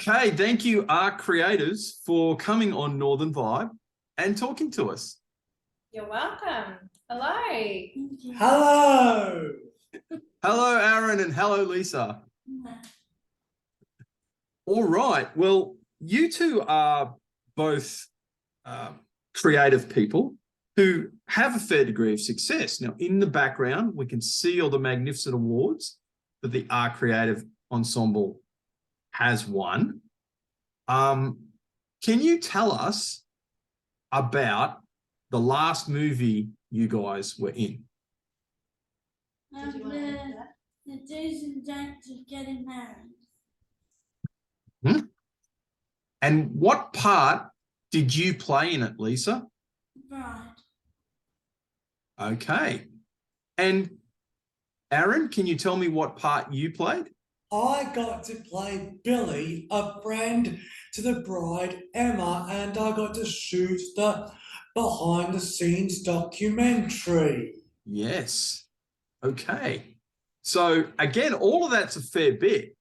Okay, thank you, our creators, for coming on Northern Vibe and talking to us. You're welcome. Hello. Hello. Hello, Aaron, and hello, Lisa. All right. Well, you two are both creative people who have a fair degree of success. Now, in the background, we can see all the magnificent awards that the Art Creative Ensemble has won. Can you tell us about the last movie you guys were in? The do's and don'ts of getting married. And what part did you play in it, Lisa? Bride. Okay. And Aaron, can you tell me what part you played? I got to play Billy, a friend to the bride, Emma, and I got to shoot the behind the scenes documentary. Yes. Okay. So again, all of that's a fair bit.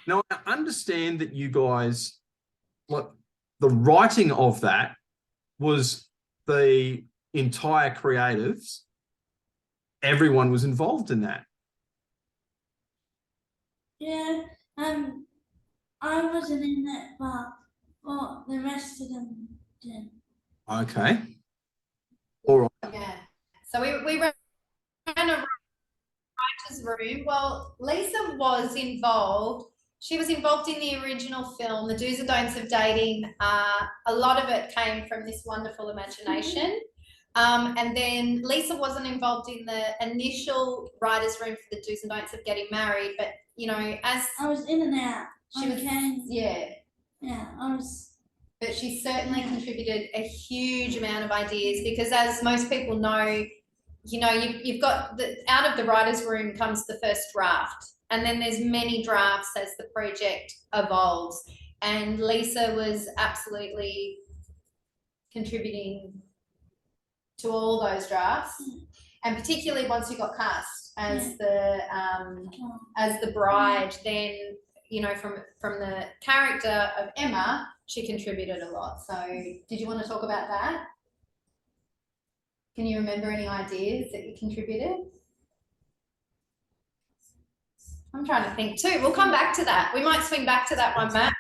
Now, I understand that you guys, the writing of that was the entire creatives. Everyone was involved in that. Yeah, I wasn't in it, but the rest of them did. Okay. All right. Yeah. So we ran a writer's room. Well, Lisa was involved. She was involved in the original film, The Do's and Don'ts of Dating. A lot of it came from this wonderful imagination. And then Lisa wasn't involved in the initial writer's room for The Do's and Don'ts of Getting Married, but you know, as I was in and out. she was, yeah, I was. but she certainly contributed a huge amount of ideas because, as most people know, you know, you've got out of the writer's room comes the first draft, and then there's many drafts as the project evolves. And Lisa was absolutely contributing to all those drafts, and particularly once you got cast as the bride, then you know from the character of Emma, she contributed a lot. So, did you want to talk about that? Can you remember any ideas that you contributed? I'm trying to think too. We'll come back to that. We might swing back to that one, Matt.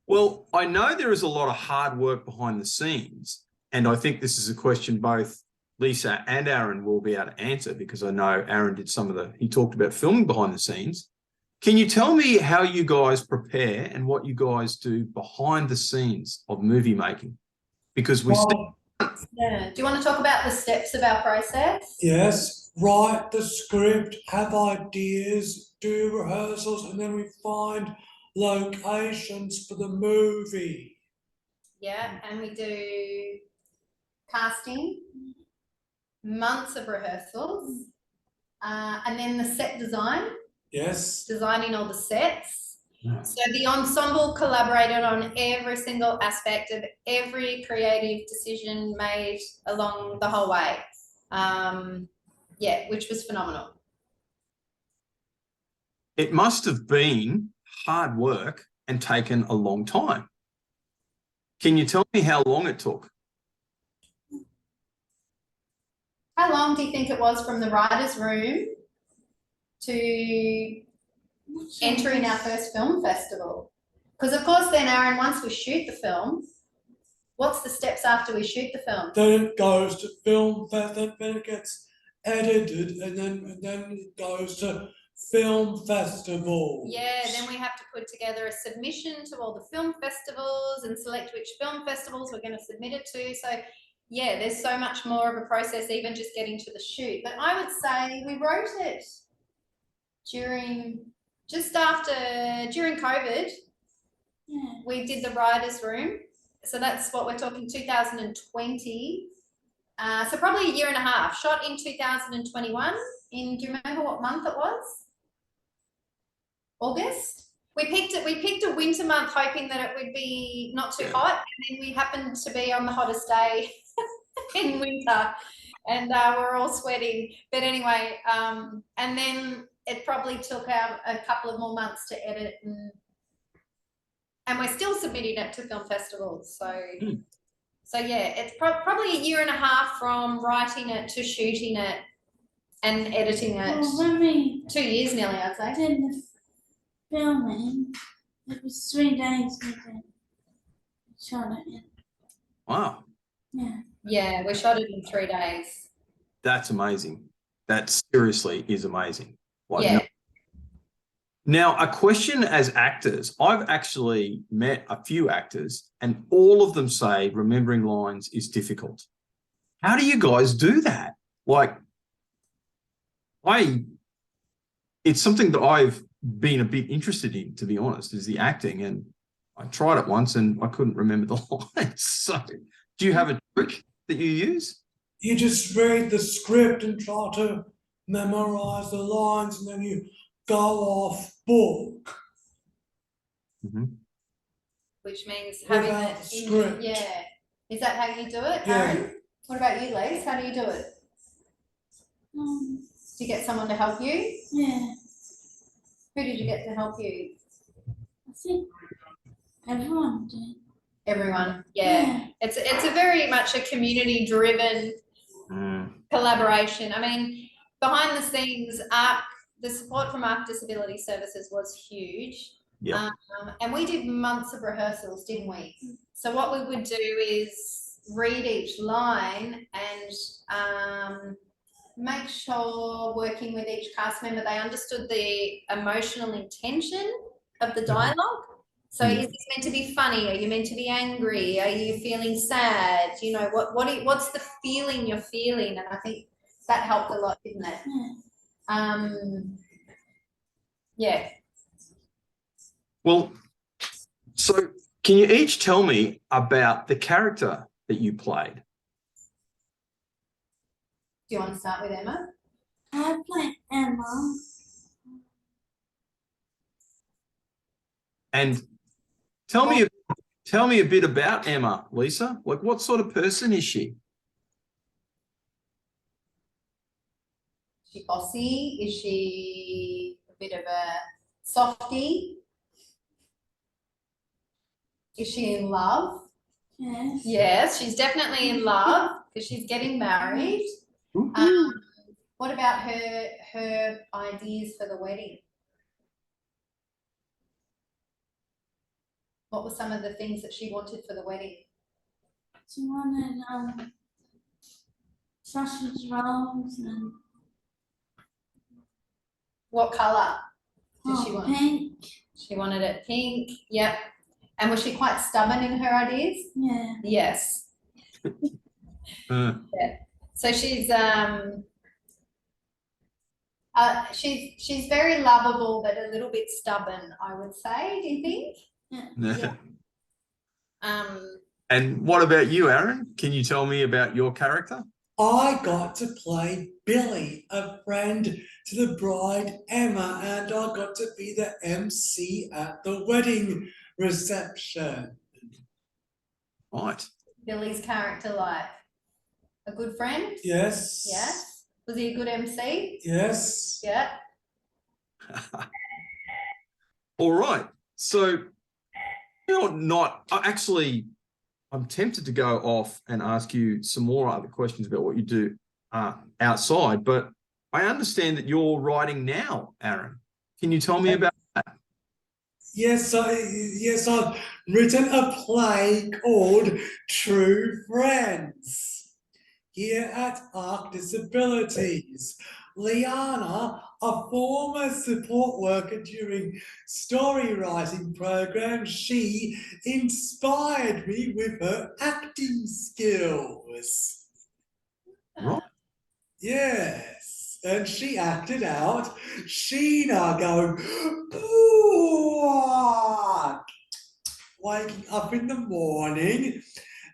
Well, I know there is a lot of hard work behind the scenes, and I think this is a question both Lisa and Aaron will be able to answer because I know Aaron did he talked about filming behind the scenes. Can you tell me how you guys prepare and what you guys do behind the scenes of movie making? Because yeah. Do you want to talk about the steps of our process? Yes, write the script, have ideas, do rehearsals, and then we find locations for the movie. Yeah, and we do casting, months of rehearsals, and then the set design. Yes. Designing all the sets. Yeah. So the ensemble collaborated on every single aspect of every creative decision made along the whole way. Yeah, which was phenomenal. It must have been hard work and taken a long time. Can you tell me how long it took? How long do you think it was from the writer's room to entering our first film festival? Because of course then, Aaron, once we shoot the film, what's the steps after we shoot the film? Then it goes to film festival, then it gets edited, and then it goes to film festivals. Yeah, then we have to put together a submission to all the film festivals and select which film festivals we're going to submit it to. So yeah, there's so much more of a process even just getting to the shoot. But I would say we wrote it during COVID. Yeah. We did the writer's room. So that's what we're talking 2020. So probably a year and a half. Shot in 2021. Do you remember what month it was? August. We picked a winter month hoping that it would be not too hot, and then we happened to be on the hottest day in winter, and we're all sweating. But anyway, and then it probably took a couple of more months to edit and we're still submitting it to film festivals. So, Mm. so yeah, it's probably a year and a half from writing it to shooting it and editing it. Well, when we 2 years nearly, I'd say. did the filming, it was 3 days we did. Shot it in. Wow, Yeah. Yeah, we shot it in 3 days. that's amazing. That seriously is amazing. Like, Yeah. Now, a question as actors, I've actually met a few actors and all of them say remembering lines is difficult. How do you guys do that? Like, it's something that I've been a bit interested in, to be honest, is the acting. And I tried it once and I couldn't remember the lines. So do you have a trick that you use? You just read the script and try to memorize the lines, and then you go off book. Which means having Without it the in, script. yeah. Is that how you do it, Yeah. Aaron? What about you, Lise? How do you do it? Do you get someone to help you? Yeah. Who did you get to help you? I think everyone did. Everyone. Yeah. It's a very much a community driven collaboration. I mean, behind the scenes, the support from ARC Disability Services was huge. Yeah. And we did months of rehearsals, didn't we? So what we would do is read each line and make sure, working with each cast member, they understood the emotional intention of the dialogue. So is this meant to be funny? Are you meant to be angry? Are you feeling sad? You know, what's the feeling you're feeling? And I think that helped a lot, didn't it? Yeah. Well, so can you each tell me about the character that you played? Do you want to start with Emma? I play Emma. And tell me a bit about Emma, Lisa. Like, what sort of person is she? Is she bossy? Is she a bit of a softie? Is she in love? Yes. Yes, she's definitely in love because she's getting married. What about her ideas for the wedding? What were some of the things that she wanted for the wedding? She wanted sausage rolls and What colour did she want? pink. She wanted it pink. Yep. And was she quite stubborn in her ideas? Yeah. Yes. Yeah. So she's very lovable but a little bit stubborn, I would say. Do you think? Yeah. Yeah. And what about you, Aaron? Can you tell me about your character? I got to play Billy, a friend to the bride Emma, and I got to be the MC at the wedding reception. Right. Billy's character, like a good friend? Yes. Yes. Was he a good MC? Yes. Yeah. All right. So, I'm tempted to go off and ask you some more other questions about what you do outside, but I understand that you're writing now, Aaron. Can you tell me about that? Yes, I've written a play called True Friends. Here at ARC Disabilities, Liana, a former support worker during story writing programs, she inspired me with her acting skills. Right. Yes, and she acted out Sheena going, "What?" waking up in the morning,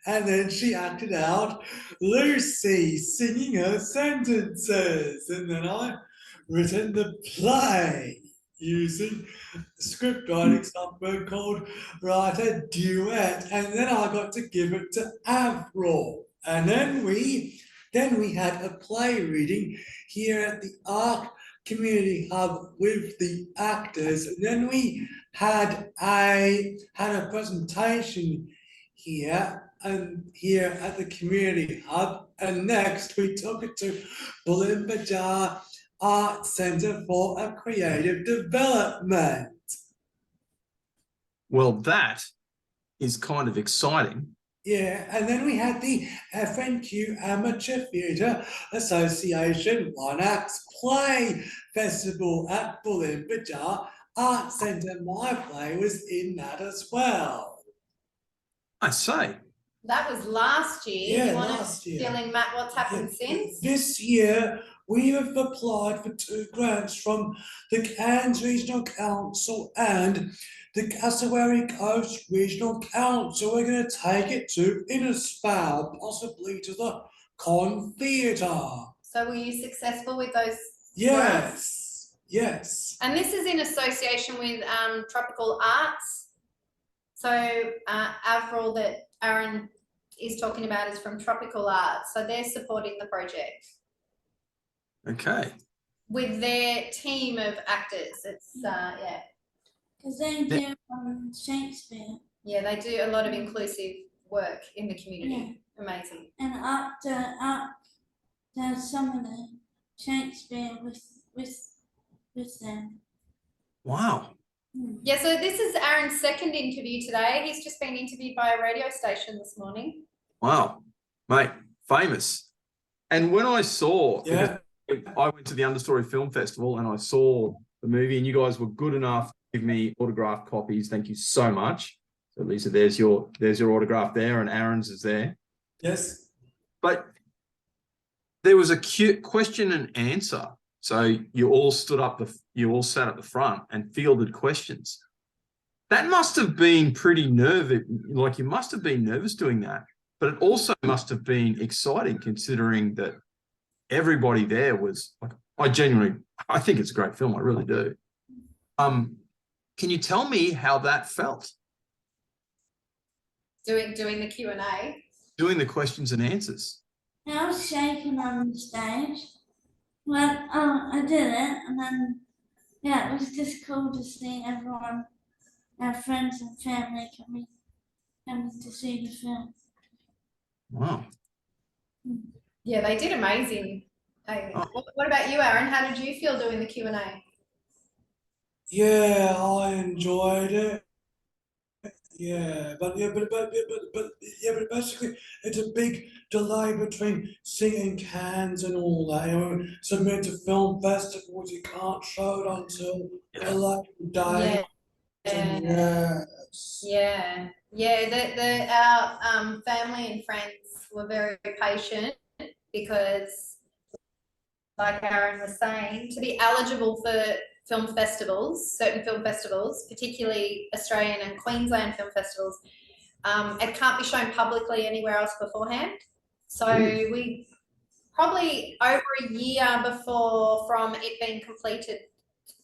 and then she acted out Lucy singing her sentences, and then I written the play using script writing software called Write a Duet, and then I got to give it to Avril, and then we had a play reading here at the ARC community hub with the actors, and then we had a presentation here at the community hub, and next we took it to Bulim Bajar Art Centre for a Creative Development. Well, that is kind of exciting. Yeah, and then we had the FNQ Amateur Theatre Association One Acts Play Festival at Bulim Bajar Art Centre. My play was in that as well. I say. That was last year. Yeah, You want last to year. fill in, Matt, what's happened Yeah, since? This year, we have applied for 2 grants from the Cairns Regional Council and the Cassowary Coast Regional Council. We're going to take it to Innisfail, possibly to the Con Theatre. So were you successful with those grants? Yes, yes. And this is in association with Tropical Arts. So Avril that Aaron is talking about is from Tropical Arts. So they're supporting the project Okay. with their team of actors. It's yeah. Because they do Shakespeare. Yeah, they do a lot of inclusive work in the community. Amazing. And up does some of the Shakespeare with them. Wow. Yeah, so this is Aaron's second interview today. He's just been interviewed by a radio station this morning. Wow. Mate, famous. And when I saw, Yeah. I went to the Understory Film Festival and I saw the movie, and you guys were good enough to give me autographed copies. Thank you so much. So Lisa, there's your autograph there, and Aaron's is there. Yes. But there was a cute question and answer. So you all sat at the front and fielded questions. That must have been pretty nervous. Like, you must have been nervous doing that, but it also must have been exciting considering that everybody there was like, I think it's a great film. I really do. Can you tell me how that felt? Doing the Q&A. Doing the questions and answers. I was shaking on the stage. But I did it, and then it was just cool to see everyone, our friends and family coming to see the film. Wow. Yeah, they did amazing. Hey, what about you, Aaron? How did you feel doing the Q&A? Yeah, I enjoyed it. But basically it's a big delay between singing Cairns and all that. You know, submit to film festivals, you can't show it until the election day. Yeah. Our family and friends were very patient because, like Aaron was saying, to be eligible for film festivals, certain film festivals, particularly Australian and Queensland film festivals, it can't be shown publicly anywhere else beforehand. So we probably over a year before from it being completed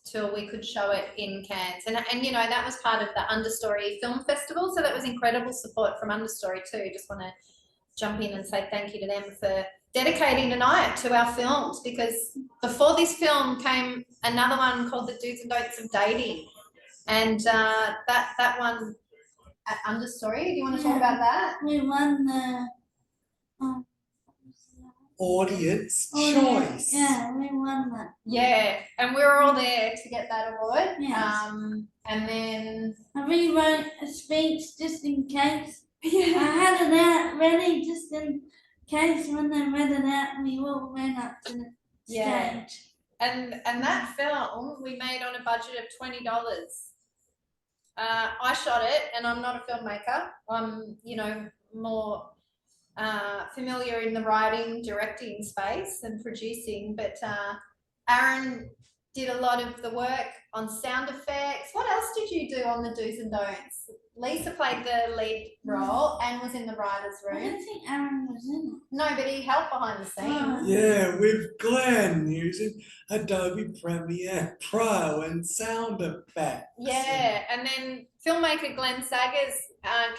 till we could show it in Cairns. And you know, that was part of the Understory Film Festival. So that was incredible support from Understory too. Just want to jump in and say thank you to them for dedicating tonight to our films, because before this film came another one called The Do's and Don'ts of Dating. And that one at Understory, do you want to talk about that? We won the Audience choice. Yeah, we won that. Yeah, and we were all there to get that award. Yes. And then I rewrote a speech just in case. I yeah, had it out ready just in case when they read it out, we all went up to the stage. and that film we made on a budget of $20. I shot it, and I'm not a filmmaker. I'm, you know, more familiar in the writing, directing space and producing, but Aaron did a lot of the work on sound effects. What else did you do on the do's and don'ts? Lisa played the lead role and was in the writers' I room. don't think Aaron was in No, but he helped behind the scenes. Yeah, with Glenn using Adobe Premiere Pro and sound effects. Yeah, and then filmmaker Glenn Saggers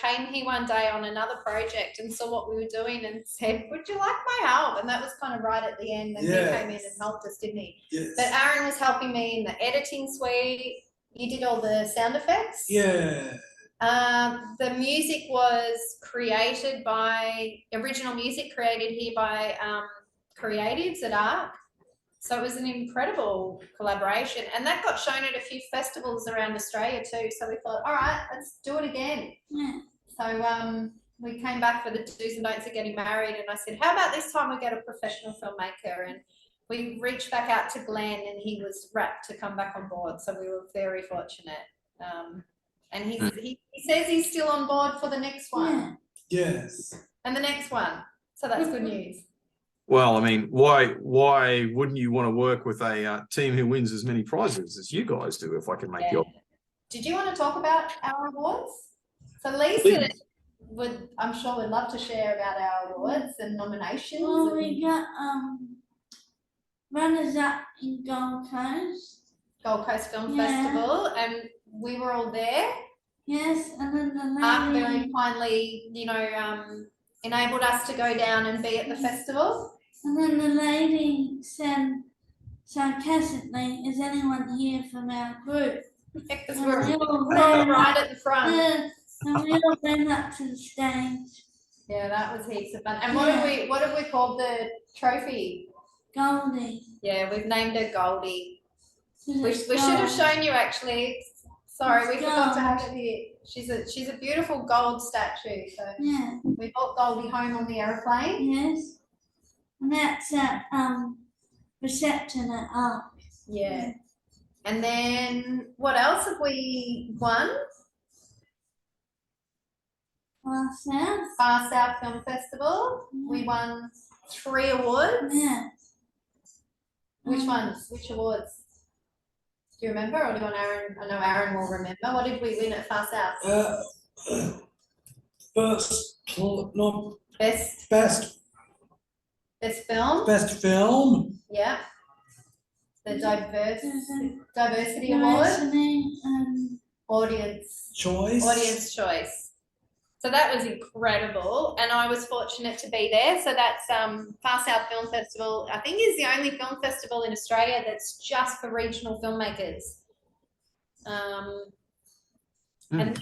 came here one day on another project and saw what we were doing and said, "Would you like my help?" And that was kind of right at the end. And he came in and helped us, didn't he? Yes. But Aaron was helping me in the editing suite. You did all the sound effects. Yeah. The music was original music created here by creatives at ARC. So it was an incredible collaboration, and that got shown at a few festivals around Australia too. So we thought, all right, let's do it again. Yeah. So we came back for the do's and don'ts of getting married, and I said, how about this time we get a professional filmmaker? And we reached back out to Glenn, and he was rapt to come back on board. So we were very fortunate. And he says he's still on board for the next one. Yeah. Yes. And the next one. So that's good news. Well, I mean, why wouldn't you want to work with a team who wins as many prizes as you guys do? If I can make your. Did you want to talk about our awards? So Lisa I'm sure would love to share about our awards and nominations. Well, we got runners up in Gold Coast Film Festival, and we were all there. Yes, and then the Mark lady, very kindly, enabled us to go down and be at the festival. and then the lady said sarcastically, "Is anyone here from our group?" Because And we're we all right ran at the front. and we all ran up to the stage. Yeah, that was heaps of fun. And what have we called the trophy? Goldie. Yeah, we've named her Goldie. We It's should have gold. shown you actually. Sorry, we It's forgot to have gold. it here. She's a beautiful gold statue. So Yeah. we brought Goldie home on the aeroplane. Yes. And that's at reception at ARC. Yeah. And then what else have we won? Ourselves. Far South Film Festival. We won 3 awards. Yeah. Which ones? Which awards? Do you remember, or do you want Aaron? I know Aaron will remember. What did we win at Far South? Best Best film. film. Yeah. The diversity award. Diversity, Choice. Audience choice. So that was incredible, and I was fortunate to be there. So that's Far South Film Festival. I think is the only film festival in Australia that's just for regional filmmakers. And then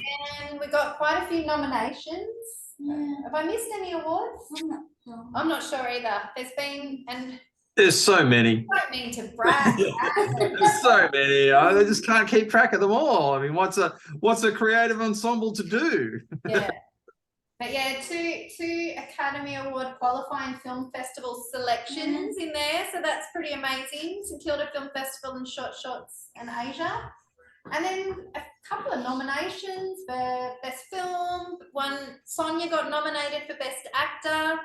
we got quite a few nominations. yeah. Have I missed any awards? I'm not sure. I'm not sure either. There's been, and There's so many. I don't mean to brag. There's so many. I just can't keep track of them all. I mean, what's a creative ensemble to do? Yeah. But yeah, two Academy Award qualifying film festival selections in there. So that's pretty amazing. St Kilda Film Festival and Short Shorts and Asia. And then a couple of nominations for Best Film. Sonia got nominated for Best Actor.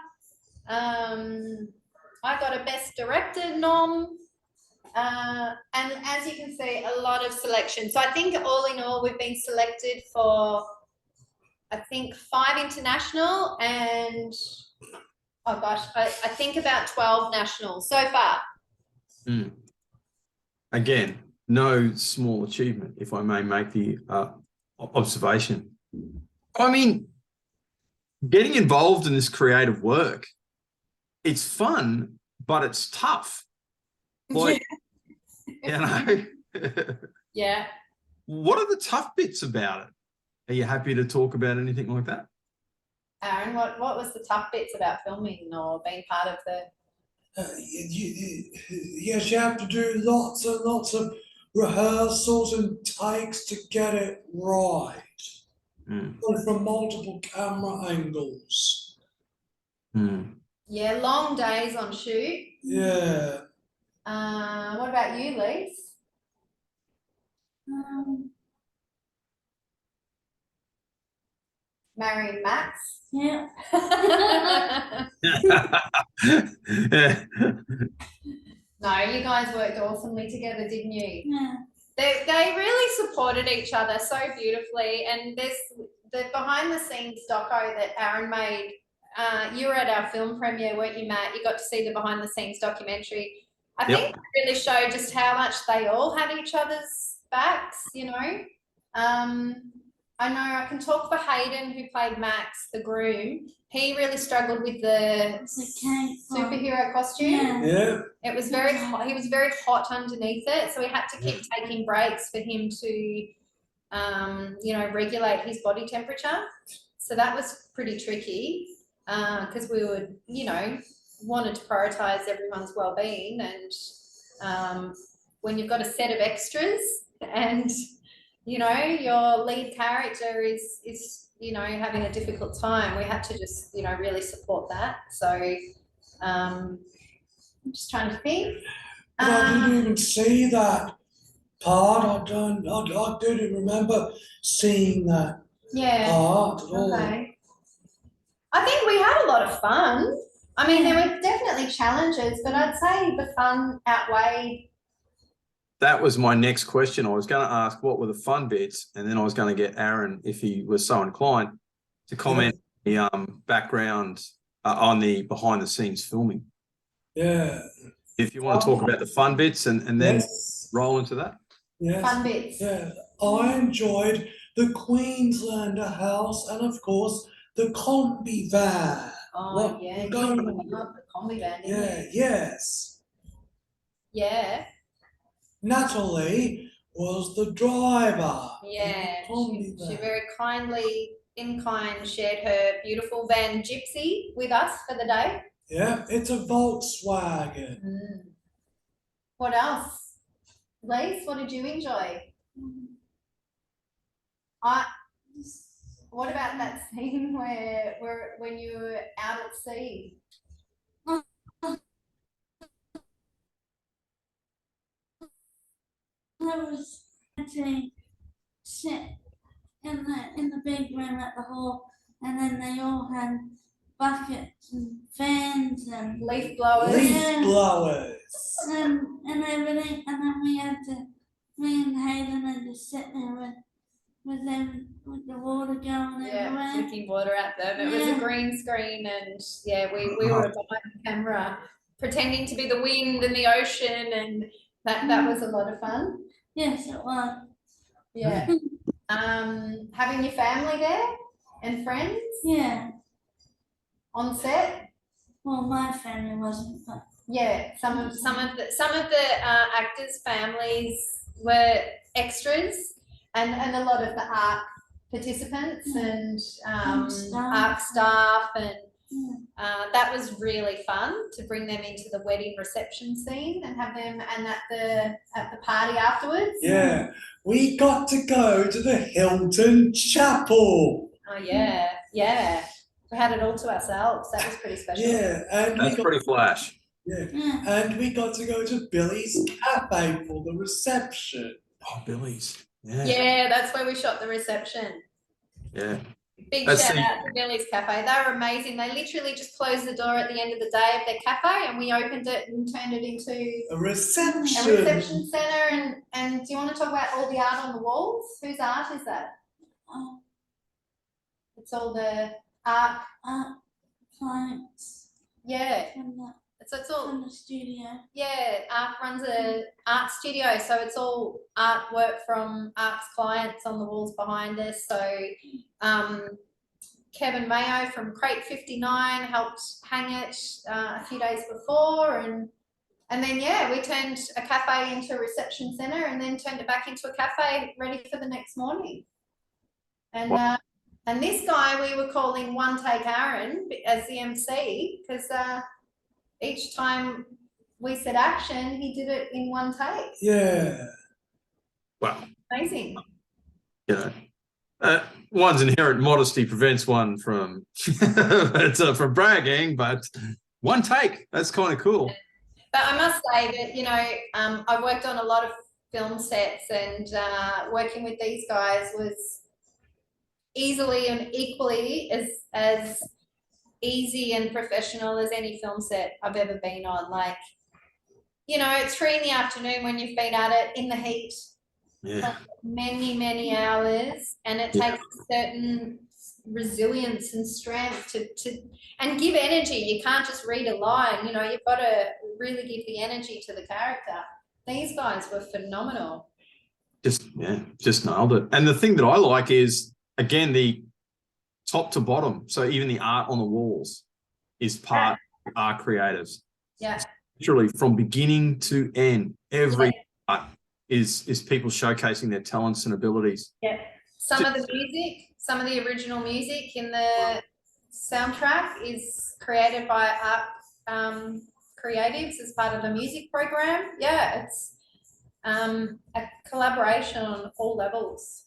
I got a Best Director nom. And as you can see, a lot of selection. So I think all in all, we've been selected for, I think, 5 international and, oh gosh, I think about 12 national so far. Again, no small achievement, if I may make the observation. I mean, getting involved in this creative work, it's fun, but it's tough. Like, you know, Yeah. what are the tough bits about it? Are you happy to talk about anything like that? Aaron, what was the tough bits about filming or being part of the? Yes, you have to do lots and lots of rehearsals and takes to get it right. From multiple camera angles. Yeah, long days on shoot. Yeah. What about you, Lise? Marrying Max? Yeah. No, you guys worked awesomely together, didn't you? Yeah. They really supported each other so beautifully, and the behind the scenes doco that Aaron made, you were at our film premiere, weren't you, Matt? You got to see the behind the scenes documentary. I Yep. think it really showed just how much they all had each other's backs, you know. I know I can talk for Hayden, who played Max, the groom. He really struggled with the superhero costume. Yeah. Yeah. It was very hot. He was very hot underneath it, so we had to keep taking breaks for him to, you know, regulate his body temperature. So that was pretty tricky because we would, you know, wanted to prioritize everyone's well-being, and when you've got a set of extras and you know your lead character is you know having a difficult time, we had to just, you know, really support that. So I'm just trying to think. But I didn't even see that part. I didn't remember seeing that Yeah. part at all. Okay. I think we had a lot of fun. I mean, there were definitely challenges, but I'd say the fun outweighed. That was my next question. I was going to ask what were the fun bits, and then I was going to get Aaron, if he was so inclined, to comment the background on the behind the scenes filming. Yeah. If you want to talk about the fun bits and then Yes. roll into that. Yes. Fun bits. Yeah. I enjoyed the Queenslander house and of course the combi van. Oh, What yeah. we're going You on. love the combi van, didn't Yeah, you? yes. Yeah. Natalie was the driver. Yeah. in the combi She van. very kindly, in kind, shared her beautiful van Gypsy with us for the day. Yeah, it's a Volkswagen. What else? Lise, what did you enjoy? What about that scene where when you were out at sea? I was actually sit in the big room at the hall, and then they all had buckets and fans and Leaf blowers. Leaf blowers. and everything, and then me and Hayden had to sit there with them with the water going Yeah, everywhere. flicking water at them. It was a Yeah. green screen, and yeah, we were behind the camera pretending to be the wind and the ocean, and that was a lot of fun. Yes, it was. Yeah. Having your family there and friends Yeah. on set. Well, my family wasn't, but Yeah, some of the actors' families were extras, and a lot of the ARC participants and ARC staff, and that was really fun to bring them into the wedding reception scene and have them and at the party afterwards. Yeah, we got to go to the Hilton Chapel. Oh yeah, yeah. We had it all to ourselves. That was pretty special. Yeah, and That's pretty flash. yeah, and we got to go to Billy's Cafe for the reception. Oh, Billy's. Yeah. Yeah, that's where we shot the reception. Yeah. Big That's shout the- out to Billy's Cafe. They were amazing. They literally just closed the door at the end of the day of their cafe, and we opened it and turned it into A reception. a reception centre. And do you want to talk about all the art on the walls? Whose art is that? oh, It's all the art. clients Yeah. So it's all from the studio. yeah. Arc runs a art studio, so it's all artwork from Arc's clients on the walls behind us. So Kevin Mayo from Crate 59 helped hang it a few days before, and then yeah, we turned a cafe into a reception centre, and then turned it back into a cafe ready for the next morning. And and this guy we were calling One Take Aaron as the MC, because each time we said action, he did it in one take. Yeah. Wow. Amazing. You know, one's inherent modesty prevents one from from bragging, but one take, that's kind of cool. But I must say that, you know, I've worked on a lot of film sets, and working with these guys was easily and equally as easy and professional as any film set I've ever been on. Like, you know, it's 3 in the afternoon when you've been at it in the heat, Yeah. many hours, and it Yeah. takes a certain resilience and strength to and give energy. You can't just read a line, you know, you've got to really give the energy to the character. These guys were phenomenal. Just nailed it. And the thing that I like is, again, the top to bottom. So even the art on the walls is part of our creatives. Yeah. Literally from beginning to end, every art is people showcasing their talents and abilities. Yeah. Some of the music, some of the original music in the soundtrack is created by art creatives as part of the music program. Yeah, it's a collaboration on all levels.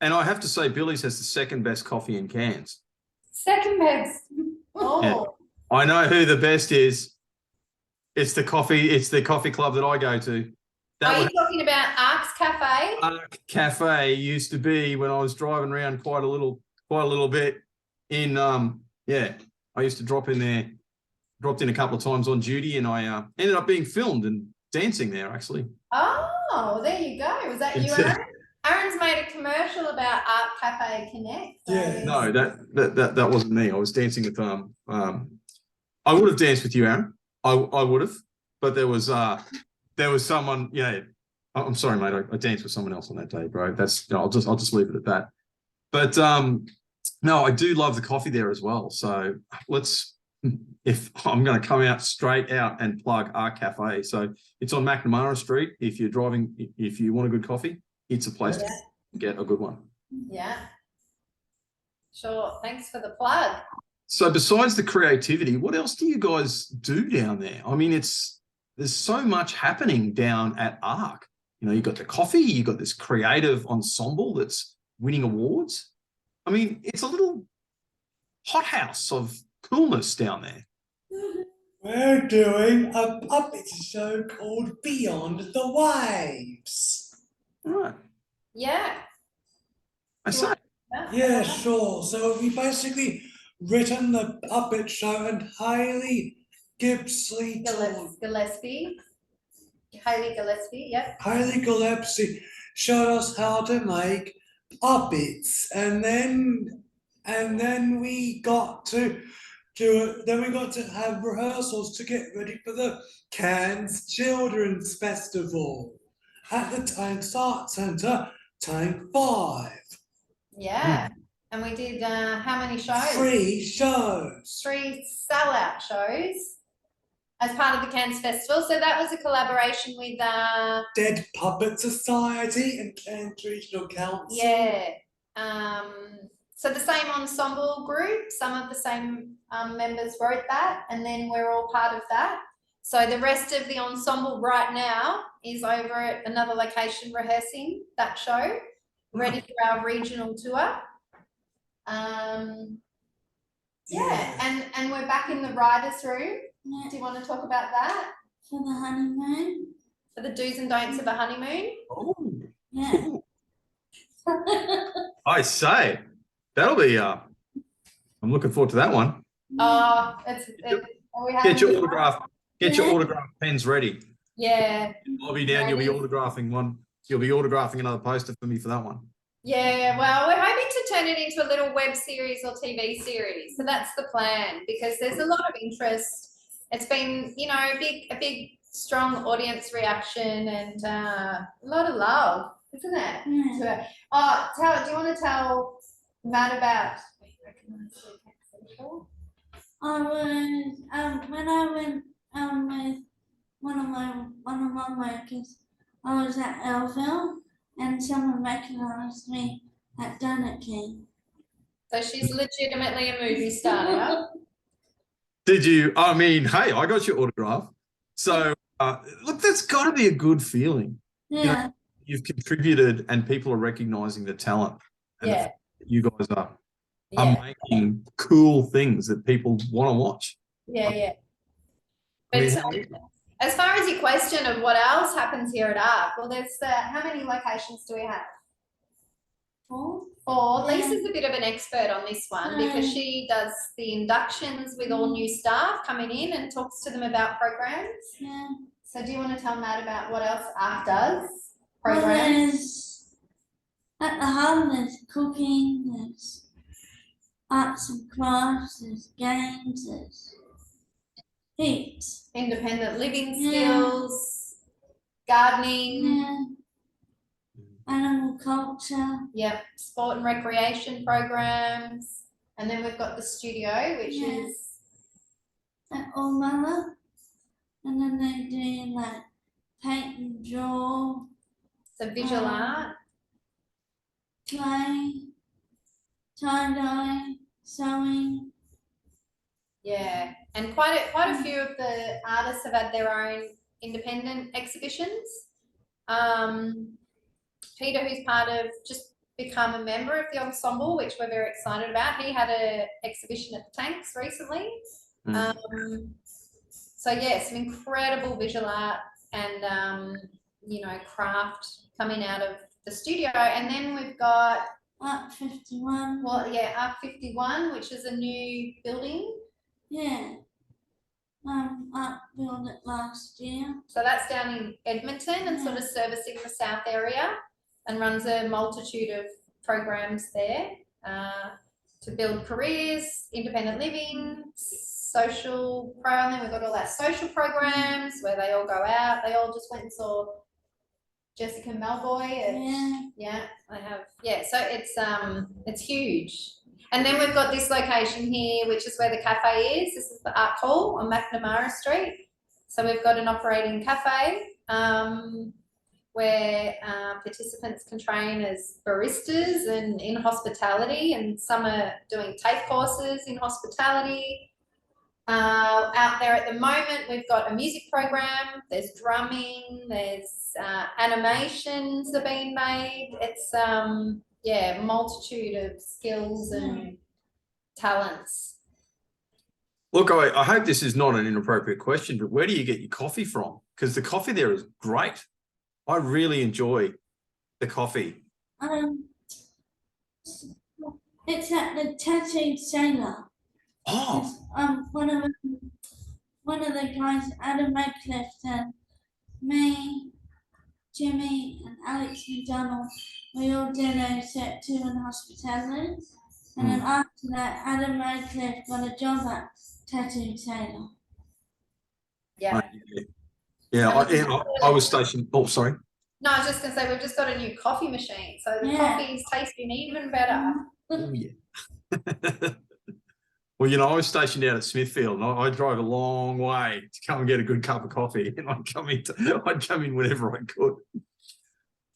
And I have to say, Billy's has the second best coffee in cans. Second best. Oh. Yeah. I know who the best is. It's the coffee club that I go to. Are you talking about Arcs Cafe? Arc Cafe used to be when I was driving around quite a little bit in I used to dropped in a couple of times on duty, and I ended up being filmed and dancing there actually. Oh, there you go. Was that you, Aaron? Aaron's made a commercial about Art Cafe Connect. So Yeah. No, that wasn't me. I was dancing with I would have danced with you, Aaron. I would have, but there was someone. Yeah, I'm sorry, mate. I danced with someone else on that day, bro. I'll just leave it at that. But no, I do love the coffee there as well. So if I'm going to come out straight out and plug our cafe. So it's on McNamara Street. If you're driving, if you want a good coffee, it's a place to get a good one. Yeah. Sure. Thanks for the plug. So besides the creativity, what else do you guys do down there? I mean, there's so much happening down at ARC. You know, you've got the coffee, you've got this creative ensemble that's winning awards. I mean, it's a little hothouse of coolness down there. We're doing a puppet show called Beyond the Waves. All right. Yeah. I say. Yeah, sure. So we basically written the puppet show, and Hayley Gillespie, Hayley Gillespie, showed us how to make puppets, and then we got to do it. Then we got to have rehearsals to get ready for the Cairns Children's Festival at the Tanks Art Centre, Tank 5. Yeah. And we did how many shows? 3 shows. 3 sellout shows as part of the Cairns Festival. So that was a collaboration with Dead Puppet Society and Cairns Regional Council. Yeah. So the same ensemble group, some of the same members wrote that, and then we're all part of that. So the rest of the ensemble right now is over at another location rehearsing that show, ready for our regional tour. And we're back in the writers' room. Yeah. Do you want to talk about that? For the honeymoon. For the do's and don'ts of a honeymoon? Oh, Yeah. I say. That'll be I'm looking forward to that one. Oh, Get your autograph pens ready. Yeah. I'll be down, you'll be autographing one. You'll be autographing another poster for me for that one. Yeah, well, we're hoping to turn it into a little web series or TV series. So that's the plan, because there's a lot of interest. It's been, you know, a big, strong audience reaction, and a lot of love, isn't it? Yeah. Oh, do you want to tell Matt about? I was when I went with one of my workers, I was at Elville, and someone recognised me at Donut King. So she's legitimately a movie star now. Did you? I mean, hey, I got your autograph. So look, that's got to be a good feeling. Yeah. You know, you've contributed, and people are recognizing the talent. And Yeah. You guys are Yeah. making cool things that people want to watch. Yeah. I mean, But as far as your question of what else happens here at ARC, well, there's how many locations do we have? 4. 4. Yeah. Lisa's a bit of an expert on this one because she does the inductions with all new staff coming in and talks to them about programs. Yeah. So do you want to tell Matt about what else ARC does? Well, program? there's at the hub. There's cooking. There's arts and crafts. There's games. There's heaps. Independent living Yeah. skills, gardening, Yeah. Animal culture. yep, sport and recreation programs. And then we've got the studio, which Yeah. is At All Mother. And then they do like paint and draw, some visual Um, art. play, tie-dye, sewing. Yeah, and quite a few of the artists have had their own independent exhibitions. Peter, who's part of, just become a member of the ensemble, which we're very excited about. He had an exhibition at the Tanks recently. So yeah, some incredible visual art and craft coming out of the studio. And then we've got Art 51. Art 51, which is a new building. Yeah. Art built it last year. So that's down in Edmonton and sort of servicing the south area, and runs a multitude of programs there to build careers, independent living, social programming. We've got all that social programs where they all go out. They all just went and saw Jessica Malboy. I have. Yeah, so it's huge. And then we've got this location here, which is where the cafe is. This is the Art Hall on McNamara Street. So we've got an operating cafe where participants can train as baristas and in hospitality, and some are doing TAFE courses in hospitality. Out there at the moment, we've got a music program, there's drumming, there's animations that are being made. It's multitude of skills and talents. Look, I hope this is not an inappropriate question, but where do you get your coffee from? Because the coffee there is great. I really enjoy the coffee. It's at the Tattooed Sailor. Oh, It's, one of the guys, Adam Radcliffe, and me, Jimmy, and Alex McDonald, we all did a set 2 in hospitality. And then after that, Adam Radcliffe got a job at Tattooed Sailor. Yeah. I was stationed. Oh, sorry. No, I was just going to say, we've just got a new coffee machine. So the coffee is tasting even better. Oh, yeah. Well, I was stationed out at Smithfield, and I drove a long way to come and get a good cup of coffee, and I'd come in whenever I could.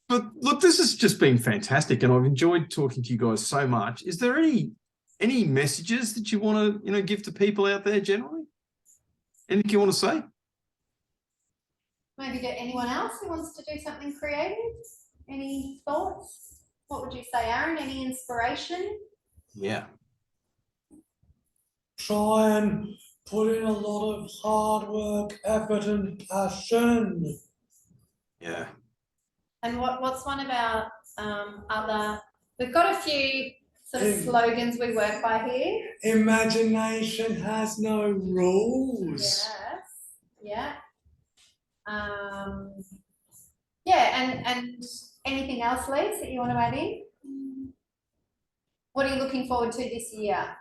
But look, this has just been fantastic, and I've enjoyed talking to you guys so much. Is there any messages that you want to give to people out there generally? Anything you want to say? Maybe get anyone else who wants to do something creative? Any thoughts? What would you say, Aaron? Any inspiration? Yeah. Try and put in a lot of hard work, effort, and passion. Yeah. And what's one about other? We've got a few sort of slogans we work by here. Imagination has no rules. Yes. Yeah. And anything else, Lise, that you want to add in? What are you looking forward to this year?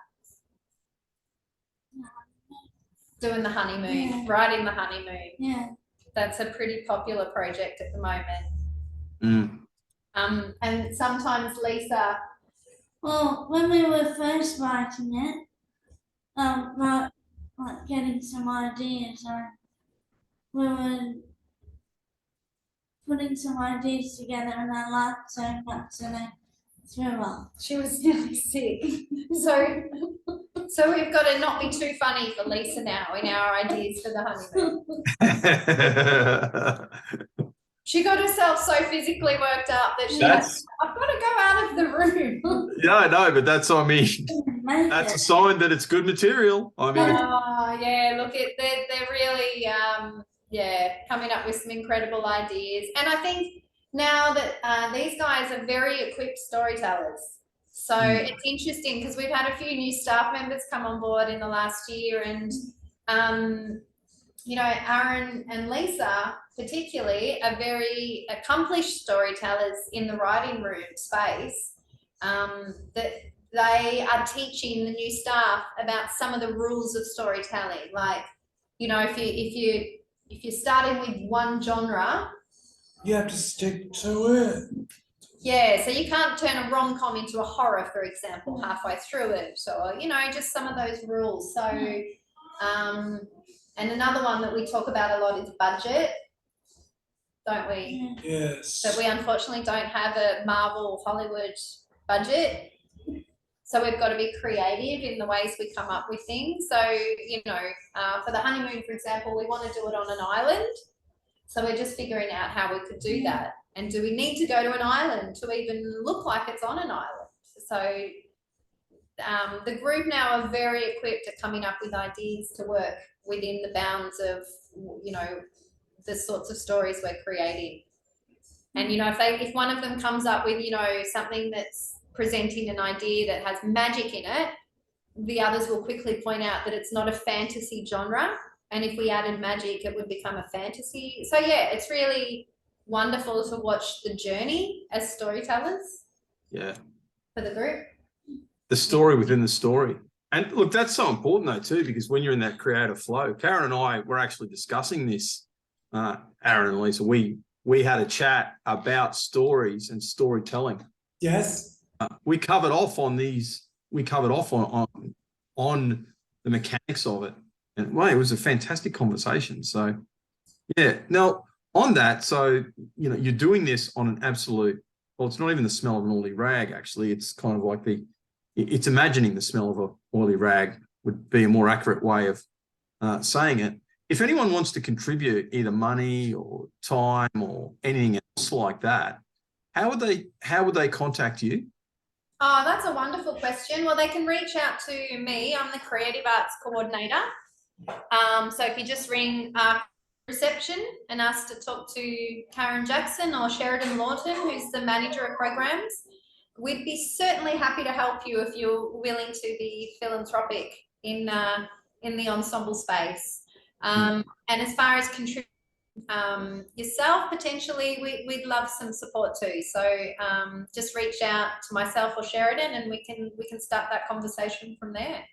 Doing the honeymoon, riding the honeymoon. Yeah. That's a pretty popular project at the moment. Mm. And sometimes Lisa. Well, when we were first writing it, like getting some ideas, we were putting some ideas together, and I laughed so much, and I threw up. She was nearly sick. So we've got to not be too funny for Lisa now in our ideas for the honeymoon. She got herself so physically worked up that I've got to go out of the room. Yeah, I know, but that's a sign that it's good material. I mean, look, they're really coming up with some incredible ideas. And I think now that these guys are very equipped storytellers. So it's interesting because we've had a few new staff members come on board in the last year, and you know, Aaron and Lisa particularly are very accomplished storytellers in the writing room space, that they are teaching the new staff about some of the rules of storytelling. Like, you know, if you're starting with one genre, You have to stick to it. yeah, so you can't turn a rom-com into a horror, for example, halfway through it. So, you know, just some of those rules. So, and another one that we talk about a lot is budget, don't we? Yes. So we unfortunately don't have a Marvel Hollywood budget. So we've got to be creative in the ways we come up with things. So, you know, for the honeymoon, for example, we want to do it on an island. So we're just figuring out how we could do that. And do we need to go to an island to even look like it's on an island? So the group now are very equipped at coming up with ideas to work within the bounds of, you know, the sorts of stories we're creating. And, you know, if one of them comes up with, you know, something that's presenting an idea that has magic in it, the others will quickly point out that it's not a fantasy genre. And if we added magic, it would become a fantasy. So yeah, it's really wonderful to watch the journey as storytellers. Yeah. For the group. The story within the story. And look, that's so important though too, because when you're in that creative flow, Karen and I were actually discussing this, Aaron and Lisa, we had a chat about stories and storytelling. Yes. We covered off on these, on the mechanics of it. And well, it was a fantastic conversation. So yeah. Now on that, so you know, you're doing this on an absolute, well, it's not even the smell of an oily rag, actually. It's kind of like it's imagining the smell of an oily rag would be a more accurate way of saying it. If anyone wants to contribute either money or time or anything else like that, how would they contact you? Oh, that's a wonderful question. Well, they can reach out to me. I'm the creative arts coordinator. So if you just ring reception and ask to talk to Karen Jackson or Sheridan Lawton, who's the manager of programs, we'd be certainly happy to help you if you're willing to be philanthropic in the ensemble space. And as far as contributing yourself, potentially, we'd love some support too. So just reach out to myself or Sheridan, and we can start that conversation from there.